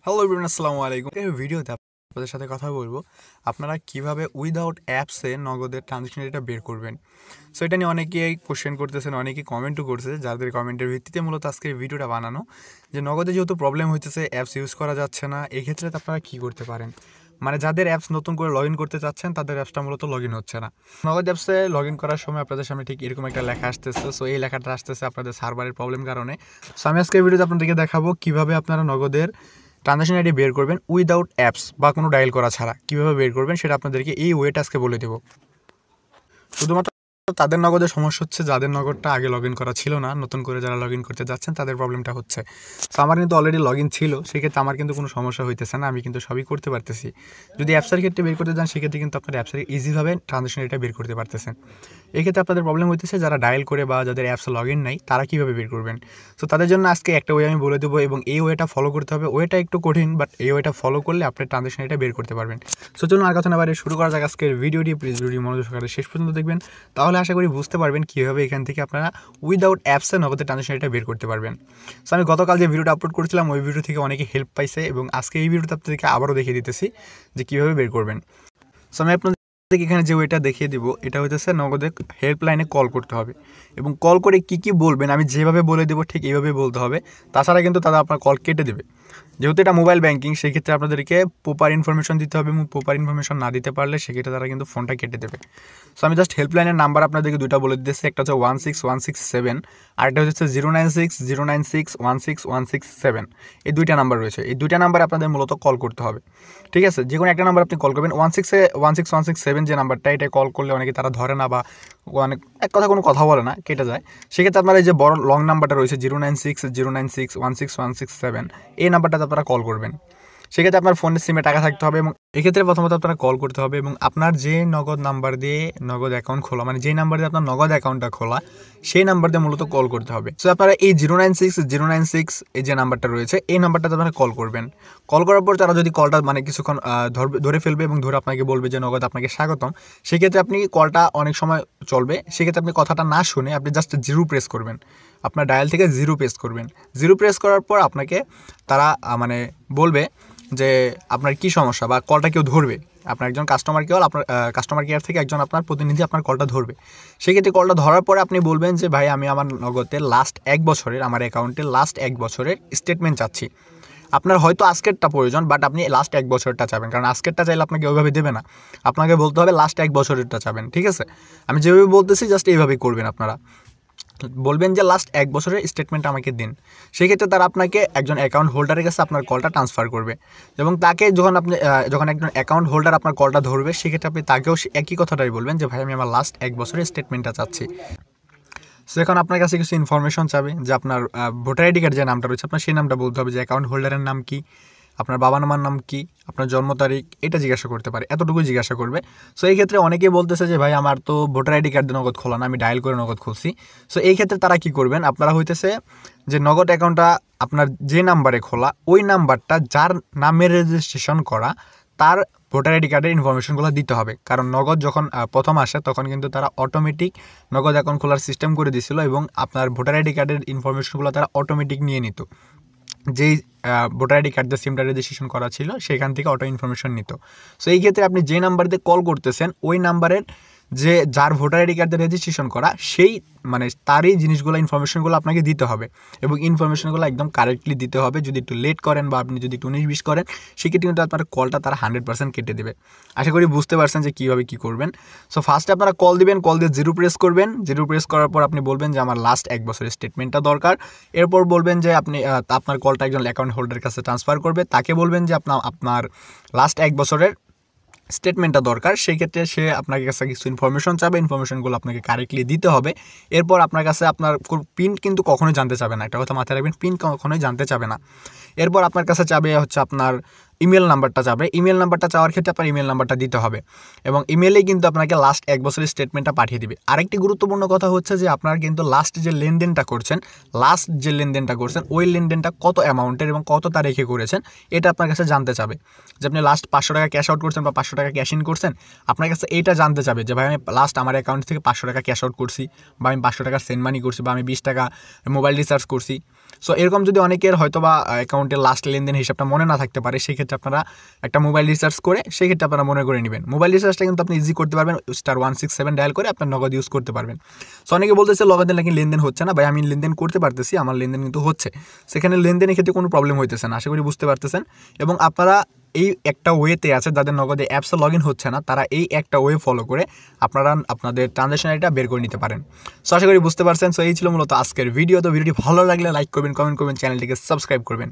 Hello everyone, আসসালামু আলাইকুম। এই ভিডিওতে আপনাদের সাথে কথা বলবো আপনারা কিভাবে উইদাউট অ্যাপসে নগদের ট্রানজ্যাকশন এটা বের করবেন। সো এটা নিয়ে অনেকেই কোশ্চেন করতেছেন, অনেকেই কমেন্টও করছে, যাদের কমেন্টের ভিত্তিতে মূলত আজকে ভিডিওটা বানানো যে নগদে যেহেতু প্রবলেম হইতেছে, অ্যাপস ইউজ করা যাচ্ছে না, এক্ষেত্রে আপনারা কী করতে পারেন। মানে যাদের অ্যাপস নতুন করে লগ ইন করতে চাচ্ছেন তাদের অ্যাপসটা মূলত লগ ইন হচ্ছে না। নগদ অ্যাপসে লগ ইন করার সময় আপনাদের সামনে ঠিক এরকম একটা লেখা আসতেছে। সো এই লেখাটা আসতেছে আপনাদের সার্ভারের প্রবলেম কারণে। সো আমি আজকে ভিডিওতে আপনাদেরকে দেখাবো কীভাবে আপনারা নগদের ট্রানজ্যাকশন আইডি বের করবেন উইদাউট অ্যাপস বা কোনো ডায়াল করা ছাড়া। কীভাবে বের করবেন সেটা আপনাদেরকে এই ওয়েটা আজকে বলে দেবো। শুধুমাত্র তাদের নগদের সমস্যা হচ্ছে যাদের নগদটা আগে লগ ইন করা ছিল না, নতুন করে যারা লগ ইন করতে যাচ্ছেন তাদের প্রবলেমটা হচ্ছে। সো আমার কিন্তু অলরেডি লগ ইন ছিল, সেক্ষেত্রে আমার কিন্তু কোনো সমস্যা হইতেছে না, আমি কিন্তু সবই করতে পারতেছি। যদি অ্যাপসের ক্ষেত্রে বের করতে যান সেক্ষেত্রে কিন্তু আপনার অ্যাপসের ইজিভাবে ট্রানজ্যাকশন এটা বের করতে পারতেছেন। এক্ষেত্রে আপনাদের প্রবলেম হইতেছে যারা ডায়াল করে বা যাদের অ্যাপসে লগ ইন নাই তারা কীভাবে বের করবেন। সো তাদের জন্য আজকে একটা ওয়ে আমি বলে দেবো এবং এই ওয়েটা ফলো করতে হবে। ওয়েটা একটু কঠিন, বাট এই ওয়েটা ফলো করলে আপনি ট্রানজ্যাকশন এটা বের করতে পারবেন। সো চলুন আর কথা না বাইরে শুরু করা যাক আজকের ভিডিওটি। প্লিজ ভিডিও মনোযোগ সহকারে শেষ পর্যন্ত দেখবেন, তাহলে আশা করি বুঝতে পারবেন কীভাবে এখান থেকে আপনারা উইদাউট অ্যাপসে নগদের ট্রানজ্যাকশন এটা বের করতে পারবেন। সো আমি গতকাল যে ভিডিওটা আপলোড করেছিলাম ওই ভিডিও থেকে অনেকে হেল্প পাইছে এবং আজকে এই ভিডিওতে আপনাদেরকে আবারও দেখিয়ে দিতেছি যে কীভাবে বের করবেন। সো আমি আপনাদের এখানে যে ওয়েটা দেখিয়ে দিব এটা হইতেছে নগদে হেল্পলাইনে কল করতে হবে এবং কল করে কি বলবেন আমি যেভাবে বলে দেবো ঠিক এইভাবে বলতে হবে, তাছাড়া কিন্তু তারা আপনার কল কেটে দেবে। যেহেতু এটা মোবাইল ব্যাঙ্কিং সেক্ষেত্রে আপনাদেরকে প্রপার ইনফরমেশন দিতে হবে এবং প্রপার ইনফরমেশন না দিতে পারলে সেক্ষেত্রে তারা কিন্তু ফোনটা কেটে দেবে। সো আমি জাস্ট হেল্পলাইনের নাম্বার আপনাদেরকে দুইটা বলে দিতেছি, একটা হচ্ছে 16167 আর একটা হচ্ছে 096 096 16167। এই দুইটা নাম্বার রয়েছে, এই দুইটা নাম্বারে আপনাদের মূলত কল করতে হবে। ঠিক আছে, যে কোনো একটা নাম্বার আপনি কল করবেন। 16167 যে নাম্বারটা, এটা কল করলে অনেকে তারা ধরে না বা অনেক এক কথা কোনো কথা বলে না, কেটে যায়। সেক্ষেত্রে আপনার এই যে বড় লং নাম্বারটা রয়েছে 096 096 16167, এই নাম্বারটাতে আপনারা কল করবেন। সেক্ষেত্রে আপনার ফোনের সিমে টাকা থাকতে হবে এবং এক্ষেত্রে প্রথমত আপনারা কল করতে হবে এবং আপনার যে নগদ নাম্বার দিয়ে নগদ অ্যাকাউন্ট খোলা, মানে যেই নাম্বার দিয়ে আপনার নগদ অ্যাকাউন্টটা খোলা সেই নাম্বার দিয়ে মূলত কল করতে হবে। সো আপনারা এই 096 এই যে নাম্বারটা রয়েছে এই নাম্বারটাতে আপনারা কল করবেন। কল করার পর তারা যদি কলটা মানে কিছুক্ষণ ধরে ফেলবে এবং ধরে আপনাকে বলবে যে নগদ আপনাকে স্বাগতম, সেক্ষেত্রে আপনি কলটা অনেক সময় চলবে, সেক্ষেত্রে আপনি কথাটা না শুনে আপনি জাস্ট 0 প্রেস করবেন। আপনার ডায়াল থেকে 0 প্রেস করবেন। 0 প্রেস করার পর আপনাকে তারা মানে বলবে যে আপনার কি সমস্যা বা কলটা কেউ ধরবে। আপনার একজন কাস্টমার কেয়ার, আপনার কাস্টমার কেয়ার থেকে একজন আপনার প্রতিনিধি আপনার কলটা ধরবে। সেক্ষেত্রে কলটা ধরার পরে আপনি বলবেন যে ভাই আমি আমার নগদের লাস্ট 1 বছরের, আমার অ্যাকাউন্টের লাস্ট 1 বছরের স্টেটমেন্ট চাচ্ছি। আপনার হয়তো আজকেরটা প্রয়োজন, বাট আপনি লাস্ট 1 বছরটা চাবেন, কারণ আজকেরটা চাইলে আপনাকে ওইভাবে দেবে না, আপনাকে বলতে হবে লাস্ট 1 বছরেরটা চাবেন। ঠিক আছে, আমি যেভাবে বলতেছি জাস্ট এইভাবেই করবেন। আপনারা বলবেন যে লাস্ট 1 বছরের স্টেটমেন্ট আমাকে দিন। সেক্ষেত্রে তারা আপনাকে একজন অ্যাকাউন্ট হোল্ডারের কাছে আপনার কলটা ট্রান্সফার করবে এবং তাকে যখন একজন অ্যাকাউন্ট হোল্ডার আপনার কলটা ধরবে সেক্ষেত্রে আপনি তাকেও একই কথাটাই বলবেন যে ভাই আমি আমার লাস্ট 1 বছরের স্টেটমেন্টটা চাচ্ছি। সো এখন আপনার কাছে কিছু ইনফরমেশন চাবে যে আপনার ভোটার আইডি কার্ড যে নামটা রয়েছে আপনার সেই নামটা বলতে হবে, যে অ্যাকাউন্ট হোল্ডারের নাম কি, আপনার বাবা মার নাম কি, আপনার জন্ম তারিখ, এটা জিজ্ঞাসা করতে পারে, এতটুকুই জিজ্ঞাসা করবে। সো এই ক্ষেত্রে অনেকেই বলতেছে যে ভাই আমার তো ভোটার আইডি কার্ড দিয়ে নগদ খোলা না, আমি ডায়াল করে নগদ খুলছি। সো এই ক্ষেত্রে তারা কি করবেন, আপনারা হইতেছে যে নগদ অ্যাকাউন্টটা আপনার যে নাম্বারে খোলা ওই নাম্বারটা যার নামের রেজিস্ট্রেশন করা তার ভোটার আইডি কার্ডের ইনফরমেশনগুলো দিতে হবে। কারণ নগদ যখন প্রথম আসে তখন কিন্তু তারা অটোমেটিক নগদ অ্যাকাউন্ট খোলার সিস্টেম করে দিয়েছিল এবং আপনার ভোটার আইডি কার্ডের ইনফরমেশনগুলো তারা অটোমেটিক নিয়ে নিত। যেই ভোটার আইডি কার্ড দিয়ে সিমটা রেজিস্ট্রেশন করা ছিল সেখান থেকে অটো ইনফরমেশন নিত। সো এই ক্ষেত্রে আপনি যে নাম্বার দিয়ে কল করতেছেন ওই নাম্বারের যে যার ভোটার আইডি কার্ড দিয়ে রেজিস্ট্রেশন করা সেই মানে তারই জিনিসগুলো ইনফরমেশনগুলো আপনাকে দিতে হবে এবং ইনফরমেশনগুলো একদম কারেক্টলি দিতে হবে। যদি একটু লেট করেন বা আপনি যদি একটু 19-20 করেন সেক্ষেত্রে কিন্তু আপনার কলটা তারা 100% কেটে দেবে। আশা করি বুঝতে পারছেন যে কীভাবে কী করবেন। সো ফার্স্টে আপনারা কল দিবেন, কল দিয়ে 0 প্রেস করবেন। 0 প্রেস করার পর আপনি বলবেন যে আমার লাস্ট 1 বছরের স্টেটমেন্টটা দরকার। এরপর বলবেন যে আপনি আপনার কলটা একজন অ্যাকাউন্ট হোল্ডারের কাছে ট্রান্সফার করবে, তাকে বলবেন যে আপনার লাস্ট 1 বছরের স্টেটমেন্টটা দরকার। সেই ক্ষেত্রে সে আপনার কাছে কিছু ইনফরমেশন চাবে, ইনফরমেশনগুলো আপনাকে কারেক্টলি দিতে হবে। এরপর আপনার কাছে আপনার পিন কিন্তু কখনোই জানতে চাবে না, একটা কথা মাথায় রাখবেন, পিন কখনোই জানতে চাবে না। এরপর আপনার কাছে চাবে হচ্ছে আপনার ইমেল নাম্বারটা চাবে। ইমেল নাম্বারটা চাওয়ার ক্ষেত্রে আপনার ইমেল নাম্বারটা দিতে হবে এবং ইমেলেই কিন্তু আপনাকে লাস্ট 1 বছরের স্টেটমেন্টটা পাঠিয়ে দিবে। আরেকটি গুরুত্বপূর্ণ কথা হচ্ছে যে আপনার কিন্তু লাস্ট যে লেনদেনটা করছেন ওই লেনদেনটা কত অ্যামাউন্টের এবং কত তারিখে করেছেন এটা আপনার কাছে জানতে চাবে। যে আপনি লাস্ট 500 টাকা ক্যাশ আউট করছেন বা 500 টাকা ক্যাশ ইন করছেন, আপনার কাছে এইটা জানতে চাবে যে ভাই আমি লাস্ট আমার অ্যাকাউন্ট থেকে 500 টাকা ক্যাশ আউট করছি বা আমি 500 টাকা সেন্ড মানি করছি বা আমি 20 টাকা মোবাইল রিচার্জ করছি। সো এরকম যদি অনেকের হয়তো বা অ্যাকাউন্টের লাস্ট লেনদেন হিসাবটা মনে না থাকতে পারে, সেই ক্ষেত্রে আপনারা একটা মোবাইল রিচার্জ করে সেই ক্ষেত্রে আপনারা মনে করে নেবেন। মোবাইল রিচার্জটা কিন্তু আপনি ইজি করতে পারবেন, *167 ডায়াল করে আপনার নগদ ইউজ করতে পারবেন। সো অনেকে বলতেছে নগদের নাকি লেনদেন হচ্ছে না। ভাই আমি লেনদেন করতে পারতেছি, আমার লেনদেন কিন্তু হচ্ছে, সেখানে লেনদেনের ক্ষেত্রে কোনো প্রবলেম হইতেছে না, আশা করি বুঝতে পারতেছেন। এবং আপনারা এই একটা ওয়েতে আছে, যাদের নগদে অ্যাপসে লগ ইন হচ্ছে না, তারা এই একটা ওয়ে ফলো করে আপনারা আপনাদের ট্রানজ্যাকশন আইডিটা বের করে নিতে পারেন। সো আশা করি বুঝতে পারছেন। সো এই ছিল মূলত আজকের ভিডিও। তো ভিডিওটি ভালো লাগলে লাইক করবেন, কমেন্ট করবেন, চ্যানেলটিকে সাবস্ক্রাইব করবেন।